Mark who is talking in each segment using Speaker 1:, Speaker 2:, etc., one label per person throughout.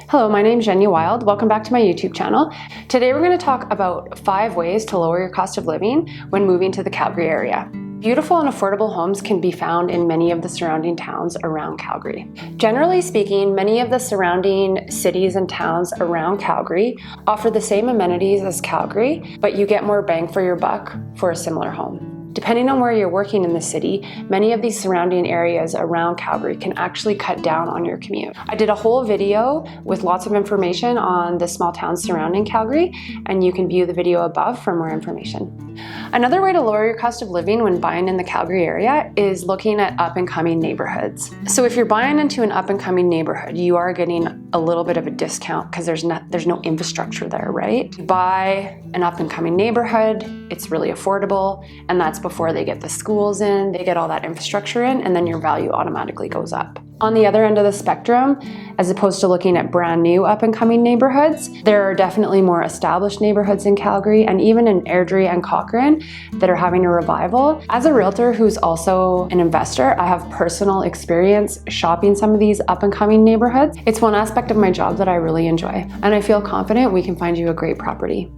Speaker 1: Hello, my name is Jeniah Wilde. Welcome back to my YouTube channel. Today we're going to talk about 5 ways to lower your cost of living when moving to the Calgary area. Beautiful and affordable homes can be found in many of the surrounding towns around Calgary. Generally speaking, many of the surrounding cities and towns around Calgary offer the same amenities as Calgary, but you get more bang for your buck for a similar home. Depending on where you're working in the city, many of these surrounding areas around Calgary can actually cut down on your commute. I did a whole video with lots of information on the small towns surrounding Calgary, and you can view the video above for more information. Another way to lower your cost of living when buying in the Calgary area is looking at up-and-coming neighborhoods. So if you're buying into an up-and-coming neighborhood, you are getting a little bit of a discount because there's no infrastructure there, right? You buy an up-and-coming neighborhood, it's really affordable, and that's before they get the schools in, they get all that infrastructure in, and then your value automatically goes up. On the other end of the spectrum, as opposed to looking at brand new up-and-coming neighborhoods, there are definitely more established neighborhoods in Calgary and even in Airdrie and Cochrane that are having a revival. As a realtor who's also an investor, I have personal experience shopping some of these up-and-coming neighborhoods. It's one aspect of my job that I really enjoy, and I feel confident we can find you a great property.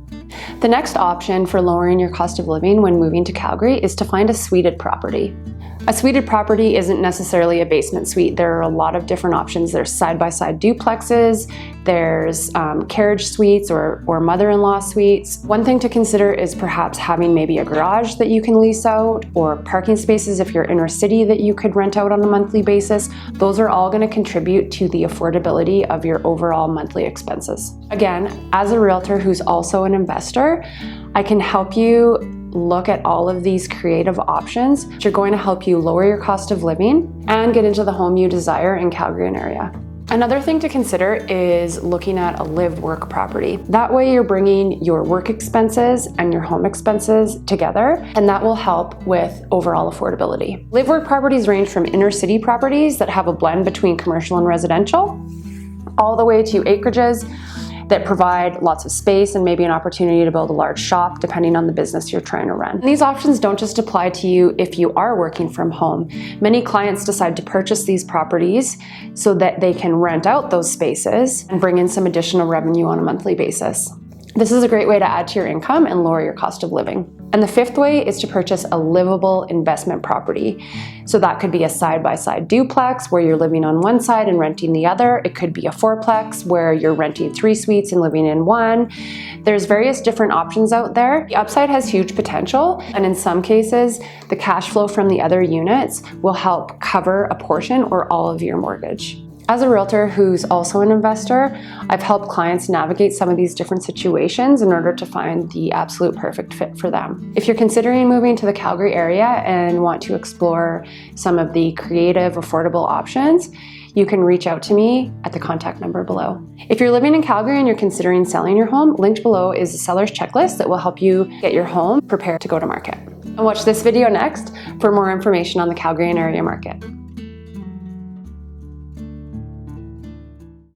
Speaker 1: The next option for lowering your cost of living when moving to Calgary is to find a suited property. A suited property isn't necessarily a basement suite. There are a lot of different options. There's side-by-side duplexes, there's carriage suites or mother-in-law suites. One thing to consider is perhaps having maybe a garage that you can lease out, or parking spaces if you're inner city that you could rent out on a monthly basis. Those are all going to contribute to the affordability of your overall monthly expenses. Again, as a realtor who's also an investor, I can help you look at all of these creative options which are going to help you lower your cost of living and get into the home you desire in Calgary and area. Another thing to consider is looking at a live-work property. That way you're bringing your work expenses and your home expenses together, and that will help with overall affordability. Live-work properties range from inner city properties that have a blend between commercial and residential, all the way to acreages that provide lots of space and maybe an opportunity to build a large shop depending on the business you're trying to run. And these options don't just apply to you if you are working from home. Many clients decide to purchase these properties so that they can rent out those spaces and bring in some additional revenue on a monthly basis. This is a great way to add to your income and lower your cost of living. And the 5th way is to purchase a livable investment property. So that could be a side-by-side duplex where you're living on one side and renting the other. It could be a 4-plex where you're renting 3 suites and living in one. There's various different options out there. The upside has huge potential, and in some cases, the cash flow from the other units will help cover a portion or all of your mortgage. As a realtor who's also an investor, I've helped clients navigate some of these different situations in order to find the absolute perfect fit for them. If you're considering moving to the Calgary area and want to explore some of the creative, affordable options, you can reach out to me at the contact number below. If you're living in Calgary and you're considering selling your home, linked below is a seller's checklist that will help you get your home prepared to go to market. And watch this video next for more information on the Calgary and area market.